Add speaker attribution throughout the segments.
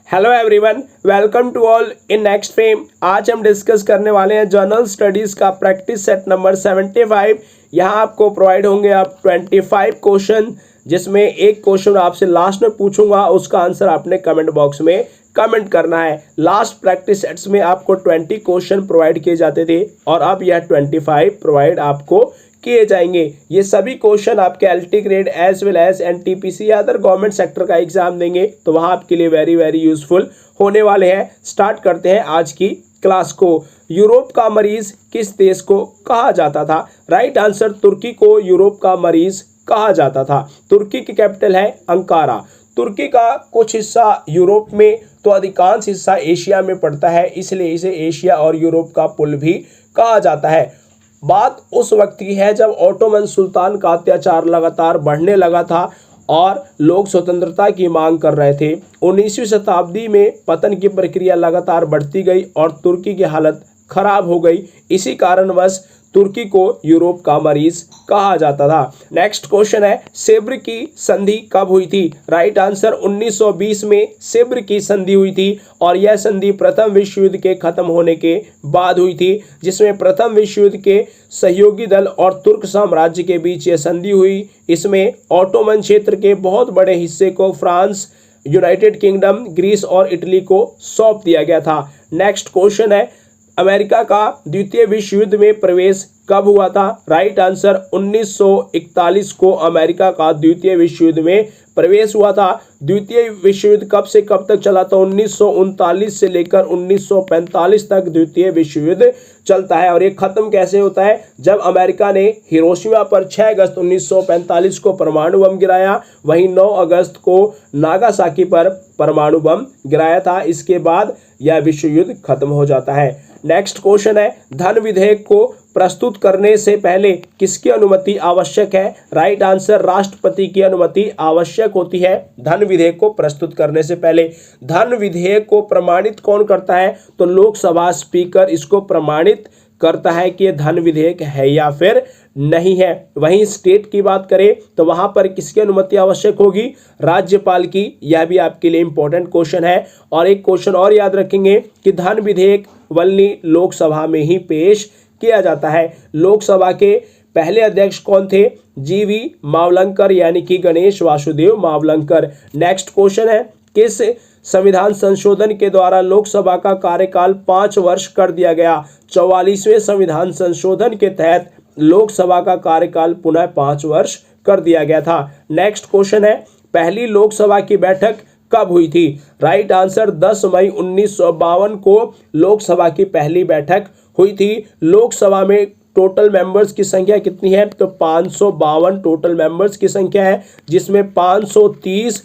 Speaker 1: Hello everyone, welcome to all in next frame. आज हम discuss करने वाले हैं जनरल स्टडीज़ का प्रैक्टिस सेट नंबर 75। यहाँ आपको प्रोवाइड होंगे आप 25 क्वेश्चन, जिसमें एक क्वेश्चन आपसे लास्ट में पूछूंगा, उसका आंसर आपने कमेंट बॉक्स में कमेंट करना है। लास्ट प्रैक्टिस सेट्स में आपको 20 क्वेश्चन प्रोवाइड किए जाते थे और अब यह 25 प्रोवाइड आपको किए जाएंगे। ये सभी क्वेश्चन आपके LT grade as well as NTPC या अदर गवर्नमेंट सेक्टर का एग्जाम देंगे, तो वहां आपके लिए वेरी वेरी यूजफुल होने वाले हैं। स्टार्ट करते हैं आज की क्लास को। यूरोप का मरीज किस देश को कहा जाता था? राइट आंसर, तुर्की को यूरोप का मरीज कहा जाता था। तुर्की की कैपिटल है अंकारा। तुर्की का कुछ हिस्सा यूरोप में तो अधिकांश हिस्सा एशिया में पड़ता है, इसलिए इसे एशिया और यूरोप का पुल भी कहा जाता है। बात उस वक्त की है जब ओटोमन सुल्तान का अत्याचार लगातार बढ़ने लगा था और लोग स्वतंत्रता की मांग कर रहे थे। 19वीं शताब्दी में पतन की प्रक्रिया लगातार बढ़ती गई और तुर्की की हालत खराब हो गई। इसी कारणवश तुर्की को यूरोप का मरीज कहा जाता था। नेक्स्ट क्वेश्चन है, सेब्र की संधि कब हुई थी? राइट आंसर, 1920 में सेब्र की संधि हुई थी और यह संधि प्रथम विश्व युद्ध के खत्म होने के बाद हुई थी, जिसमें प्रथम विश्व युद्ध के सहयोगी दल और तुर्क साम्राज्य के बीच यह संधि हुई। इसमें ओटोमन क्षेत्र के बहुत बड़े हिस्से को फ्रांस, यूनाइटेड किंगडम, ग्रीस और इटली को सौंप दिया गया था। नेक्स्ट क्वेश्चन है, अमेरिका का द्वितीय विश्व युद्ध में प्रवेश कब हुआ था? राइट आंसर, 1941 को अमेरिका का द्वितीय विश्व युद्ध में प्रवेश हुआ था। द्वितीय विश्व युद्ध कब से कब तक चला था? 1939 से लेकर 1945 तक द्वितीय विश्व युद्ध चलता है। और ये खत्म कैसे होता है? जब अमेरिका ने हिरोशिमा पर 6 अगस्त 1945 को परमाणु बम गिराया, वहीं 9 अगस्त को नागासाकी पर परमाणु बम गिराया था। इसके बाद यह विश्व युद्ध खत्म हो जाता है। नेक्स्ट क्वेश्चन है, धन विधेयक को प्रस्तुत करने से पहले किसकी अनुमति आवश्यक है? राइट आंसर, राष्ट्रपति की अनुमति आवश्यक होती है धन विधेयक को प्रस्तुत करने से पहले। धन विधेयक को प्रमाणित कौन करता है? तो लोकसभा स्पीकर इसको प्रमाणित करता है कि यह धन विधेयक है या फिर नहीं है। वहीं स्टेट की बात करें तो वहां पर किसकी अनुमति आवश्यक होगी? राज्यपाल की। यह भी आपके लिए इंपॉर्टेंट क्वेश्चन है। और एक क्वेश्चन और याद रखेंगे कि धन विधेयक वल्ली लोकसभा में ही पेश किया जाता है। लोकसभा के पहले अध्यक्ष कौन थे? जीवी मावलंकर, यानी कि गणेश वासुदेव मावलंकर। नेक्स्ट क्वेश्चन है, किस संविधान संशोधन के द्वारा लोकसभा का कार्यकाल 5 वर्ष कर दिया गया? 44वें संविधान संशोधन के तहत लोकसभा का कार्यकाल पुनः 5 वर्ष कर दिया गया था। नेक्स्ट क्वेश्चन है, पहली लोकसभा की बैठक कब हुई थी? राइट आंसर, 10 मई 1952 को लोकसभा की पहली बैठक हुई थी। लोकसभा में टोटल मेंबर्स की संख्या कितनी है? तो 552 टोटल मेंबर्स की संख्या है, जिसमें 530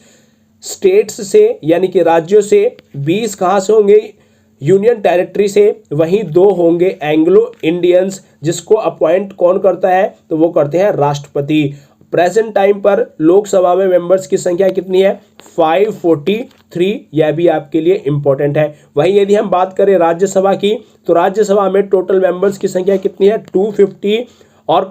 Speaker 1: स्टेट्स से यानी कि राज्यों से, 20 कहाँ से होंगे? यूनियन टेरिटरी से, वहीं 2 होंगे एंग्लो इंडियंस, जिसको अपॉइंट कौन करता है? तो वो करते हैं राष्ट्रपति। प्रेजेंट टाइम पर लोकसभा में मेंबर्स की संख्या कितनी है? 543। यह भी आपके लिए इंपॉर्टेंट है। वहीं यदि हम बात करें राज्यसभा की, तो राज्यसभा में टोटल मेंबर्स की संख्या कितनी है? 250। और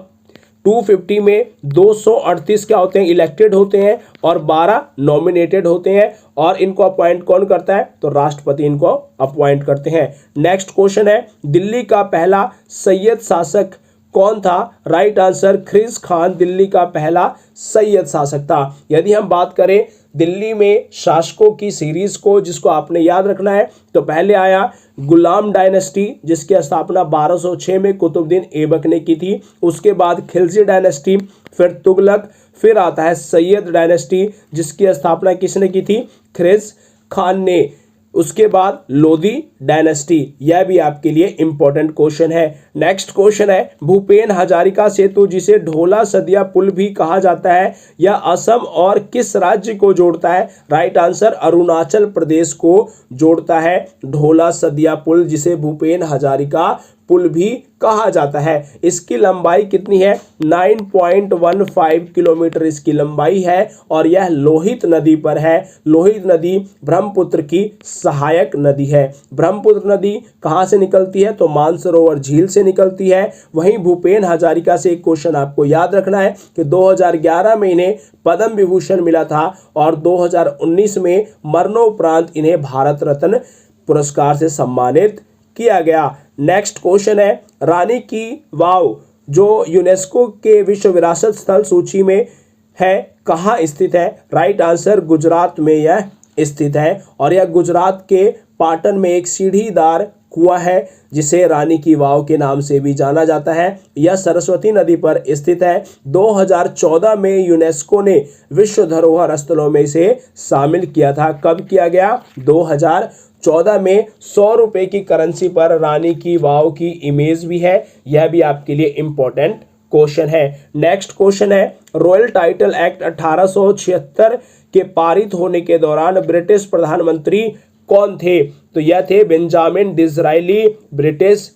Speaker 1: 250 में 238 क्या होते हैं? इलेक्टेड होते हैं और 12 नॉमिनेटेड होते हैं। और इनको अपॉइंट कौन करता है? तो राष्ट्रपति इनको अपॉइंट करते हैं। नेक्स्ट क्वेश्चन है, दिल्ली का पहला सैयद शासक कौन था? राइट आंसर, खिज़ खान दिल्ली का पहला सैयद शासक था। यदि हम बात करें दिल्ली में शासकों की सीरीज को, जिसको आपने याद रखना है, तो पहले आया गुलाम डायनेस्टी, जिसकी स्थापना 1206 में कुतुबुद्दीन ऐबक ने की थी। उसके बाद खिलजी डायनेस्टी, फिर तुगलक, फिर आता है सैयद डायनेस्टी, जिसकी स्थापना किसने की थी? खिज़ खान ने। उसके बाद लोधी डायनेस्टी। यह भी आपके लिए इंपॉर्टेंट क्वेश्चन है। नेक्स्ट क्वेश्चन है, भूपेन हजारिका सेतु, जिसे ढोला सदिया पुल भी कहा जाता है, यह असम और किस राज्य को जोड़ता है? राइट आंसर, अरुणाचल प्रदेश को जोड़ता है ढोला सदिया पुल, जिसे भूपेन हजारिका पुल भी कहा जाता है। इसकी लंबाई कितनी है? 9.15 किलोमीटर इसकी लंबाई है और यह लोहित नदी पर है। लोहित नदी ब्रह्मपुत्र की सहायक नदी है। ब्रह्मपुत्र नदी कहाँ से निकलती है? तो मानसरोवर झील से निकलती है। वहीं भूपेन हजारिका से एक क्वेश्चन आपको याद रखना है कि 2011 में इन्हें पद्म विभूषण मिला था और 2019 में मरणोपरांत इन्हें भारत रत्न पुरस्कार से सम्मानित किया गया। नेक्स्ट क्वेश्चन है, रानी की वाव जो यूनेस्को के विश्व विरासत स्थल सूची में है, कहाँ स्थित है? राइट आंसर, गुजरात में यह स्थित है और यह गुजरात के पाटन में एक सीढ़ीदार कुआं है जिसे रानी की वाव के नाम से भी जाना जाता है। यह सरस्वती नदी पर स्थित है। 2014 में यूनेस्को ने विश्व धरोहर स्थलों में इसे शामिल किया था। कब किया गया? 2014 में। 100 रुपए की करेंसी पर रानी की वाव की इमेज भी है। यह भी आपके लिए इंपॉर्टेंट क्वेश्चन है। नेक्स्ट क्वेश्चन है, रॉयल टाइटल एक्ट 1876 के पारित होने के दौरान ब्रिटिश प्रधानमंत्री कौन थे? तो यह थे बेंजामिन डिज़रायली, ब्रिटिश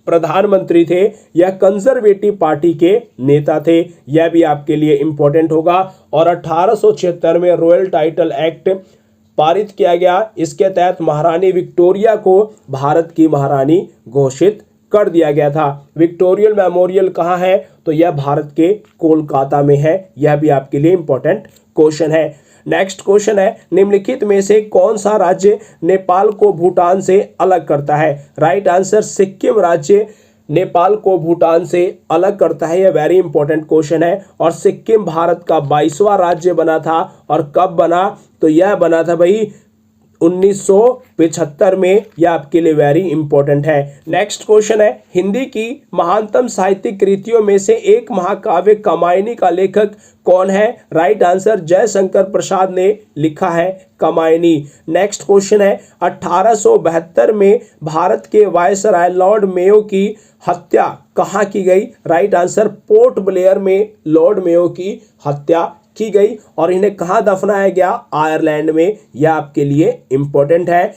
Speaker 1: प्रधानमंत्री थे। यह कंजर्वेटिव पार्टी के नेता थे। यह भी आपके लिए इंपॉर्टेंट होगा। और 1876 में रॉयल टाइटल एक्ट पारित किया गया। इसके तहत महारानी विक्टोरिया को भारत की महारानी घोषित कर दिया गया था। विक्टोरियल मेमोरियल कहाँ है? तो यह भारत के कोलकाता में है। यह भी आपके लिए इंपॉर्टेंट क्वेश्चन है। नेक्स्ट क्वेश्चन है, निम्नलिखित में से कौन सा राज्य नेपाल को भूटान से अलग करता है? राइट आंसर, सिक्किम राज्य नेपाल को भूटान से अलग करता है। यह वेरी इंपॉर्टेंट क्वेश्चन है। और सिक्किम भारत का 22वां राज्य बना था। और कब बना? तो यह बना था भाई 1975 में। यह आपके लिए वेरी इंपॉर्टेंट है। नेक्स्ट क्वेश्चन है, हिंदी की महानतम साहित्यिक कृतियों में से एक महाकाव्य कामायनी का लेखक कौन है? राइट आंसर, जयशंकर प्रसाद ने लिखा है कामायनी। नेक्स्ट क्वेश्चन है, 1872 में भारत के वायसराय लॉर्ड मेयो की हत्या कहाँ की गई? राइट आंसर, पोर्ट ब्लेयर में लॉर्ड मेयो की हत्या की गई। और इन्हें कहाँ दफनाया गया? आयरलैंड में। यह आपके लिए इंपॉर्टेंट है।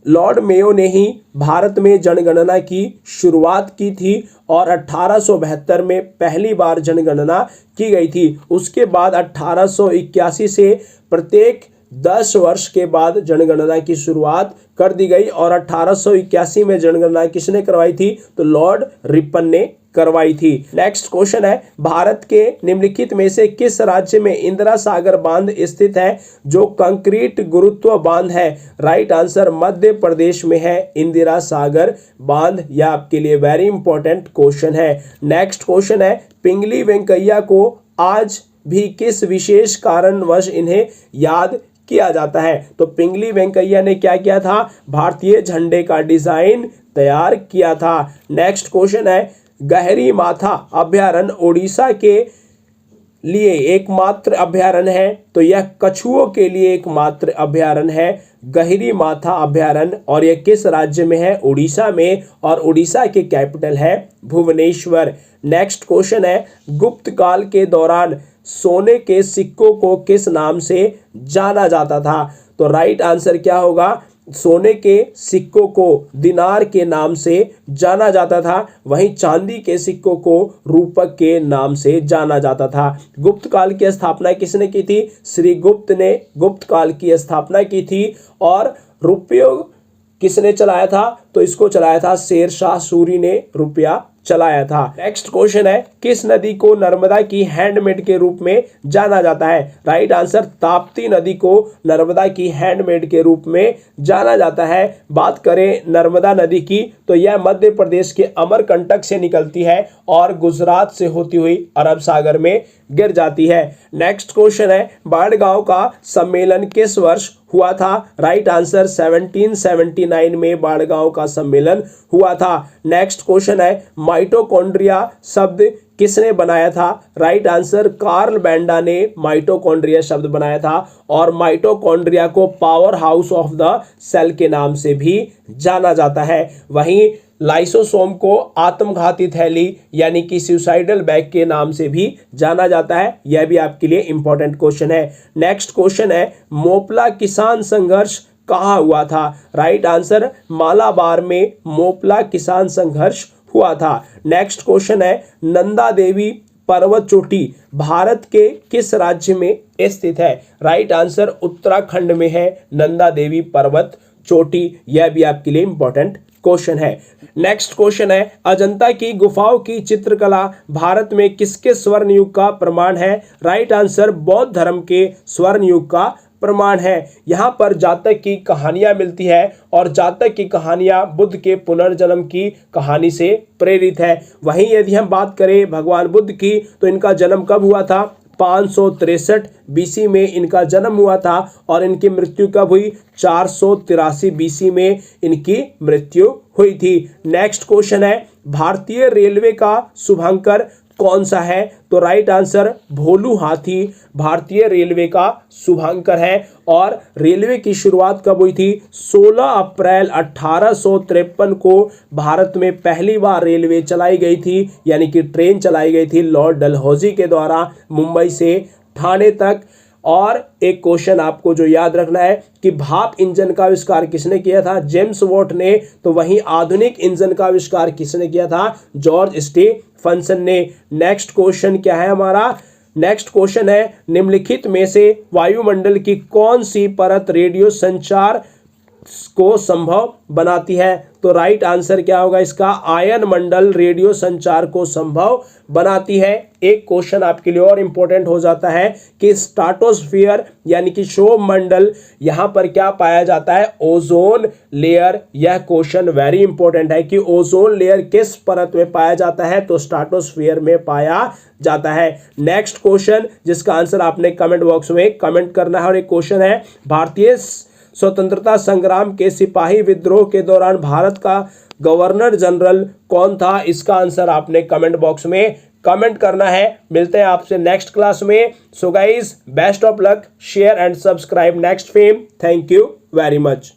Speaker 1: लॉर्ड मेयो ने ही भारत में जनगणना की शुरुआत की थी और 1872 में पहली बार जनगणना की गई थी। उसके बाद 1881 से प्रत्येक 10 वर्ष के बाद जनगणना की शुरुआत कर दी गई। और 1881 में जनगणना किसने करवाई थी? तो लॉर्ड रिपन ने करवाई थी। नेक्स्ट क्वेश्चन है, भारत के निम्नलिखित में से किस राज्य में इंदिरा सागर बांध स्थित है जो कंक्रीट गुरुत्व बांध है? राइट आंसर, मध्य प्रदेश में है इंदिरा सागर बांध। यह आपके लिए वेरी इंपॉर्टेंट क्वेश्चन है। नेक्स्ट क्वेश्चन है, पिंगली वेंकैया को आज भी किस विशेष कारणवश इन्हें याद किया जाता है? तो पिंगली वेंकैया ने क्या किया था? भारतीय झंडे का डिजाइन तैयार किया था। नेक्स्ट क्वेश्चन है, गहरी माथा अभयारण्य उड़ीसा के लिए एकमात्र अभयारण्य है। तो यह कछुओं के लिए एकमात्र अभयारण्य है, गहरी माथा अभयारण्य। और यह किस राज्य में है? उड़ीसा में। और उड़ीसा की कैपिटल है भुवनेश्वर। नेक्स्ट क्वेश्चन है, गुप्त काल के दौरान सोने के सिक्कों को किस नाम से जाना जाता था? तो राइट आंसर क्या होगा? सोने के सिक्कों को दिनार के नाम से जाना जाता था। वहीं चांदी के सिक्कों को रूपक के नाम से जाना जाता था। गुप्त काल की स्थापना किसने की थी? श्री गुप्त ने गुप्त काल की स्थापना की थी। और रुपये किसने चलाया था? तो इसको चलाया था शेरशाह सूरी ने रुपया चलाया था। नेक्स्ट क्वेश्चन है, किस नदी को नर्मदा की हैंडमेड के रूप में जाना जाता है? राइट आंसर, ताप्ती नदी को नर्मदा की हैंडमेड के रूप में जाना जाता है। बात करें नर्मदा नदी की तो यह मध्य प्रदेश के अमरकंटक से निकलती है और गुजरात से होती हुई अरब सागर में गिर जाती है। नेक्स्ट क्वेश्चन है, बाड़गांव का सम्मेलन किस वर्ष हुआ था? राइट आंसर, 1779 में बाड़गांव का सम्मेलन हुआ था। नेक्स्ट क्वेश्चन है, माइटोकॉन्ड्रिया शब्द किसने बनाया था? राइट आंसर, कार्ल बेंडा ने माइटोकॉन्ड्रिया शब्द बनाया था। और माइटोकॉन्ड्रिया को powerhouse of the cell के नाम से भी जाना जाता है। वहीं लाइसोसोम को आत्मघाती थैली यानी कि सुसाइडल बैग के नाम से भी जाना जाता है। यह भी आपके लिए इंपॉर्टेंट क्वेश्चन है। नेक्स्ट क्वेश्चन है, मोपला किसान संघर्ष कहाँ हुआ था? राइट आंसर, मालाबार में मोपला किसान संघर्ष हुआ था। नेक्स्ट क्वेश्चन है, नंदा देवी पर्वत चोटी भारत के किस राज्य में स्थित है? राइट आंसर उत्तराखंड में है नंदा देवी पर्वत चोटी। यह भी आपके लिए इंपॉर्टेंट क्वेश्चन है। नेक्स्ट क्वेश्चन है, अजंता की गुफाओं की चित्रकला भारत में किसके स्वर्ण युग का प्रमाण है? राइट आंसर बौद्ध धर्म के स्वर्ण युग का प्रमाण है। यहाँ पर जातक की कहानियां मिलती है और जातक की कहानियां बुद्ध के पुनर्जन्म की कहानी से प्रेरित है। वहीं यदि हम बात करें भगवान बुद्ध की, तो इनका जन्म कब हुआ था? 563 बीसी में इनका जन्म हुआ था और इनकी मृत्यु कब हुई? 483 बीसी में इनकी मृत्यु हुई थी। नेक्स्ट क्वेश्चन है, भारतीय रेलवे का शुभांकर कौन सा है? तो राइट आंसर भोलू हाथी भारतीय रेलवे का शुभांकर है। और रेलवे की शुरुआत कब हुई थी? 16 अप्रैल 1853 को भारत में पहली बार रेलवे चलाई गई थी, यानी कि ट्रेन चलाई गई थी लॉर्ड डलहौजी के द्वारा मुंबई से ठाणे तक। और एक क्वेश्चन आपको जो याद रखना है कि भाप इंजन का आविष्कार किसने किया था? जेम्स वॉट ने। तो वहीं आधुनिक इंजन का आविष्कार किसने किया था? जॉर्ज स्टीफनसन ने। नेक्स्ट क्वेश्चन क्या है हमारा? नेक्स्ट क्वेश्चन है, निम्नलिखित में से वायुमंडल की कौन सी परत रेडियो संचार को संभव बनाती है? तो राइट आंसर क्या होगा इसका? आयन मंडल रेडियो संचार को संभव बनाती है। एक क्वेश्चन आपके लिए और इंपॉर्टेंट हो जाता है कि स्ट्रेटोस्फीयर यानी कि शोभ मंडल, यहां पर क्या पाया जाता है? Ozone layer. यह क्वेश्चन वेरी इंपॉर्टेंट है कि ओजोन लेयर किस परत में पाया जाता है? तो स्ट्रेटोस्फीयर में पाया जाता है। नेक्स्ट क्वेश्चन जिसका आंसर आपने कमेंट बॉक्स में कमेंट करना है, और एक क्वेश्चन है, भारतीय स्वतंत्रता संग्राम के सिपाही विद्रोह के दौरान भारत का गवर्नर जनरल कौन था? इसका आंसर आपने कमेंट बॉक्स में कमेंट करना है। मिलते हैं आपसे नेक्स्ट क्लास में। So guys, best of luck, share and subscribe next fame. Thank you very much.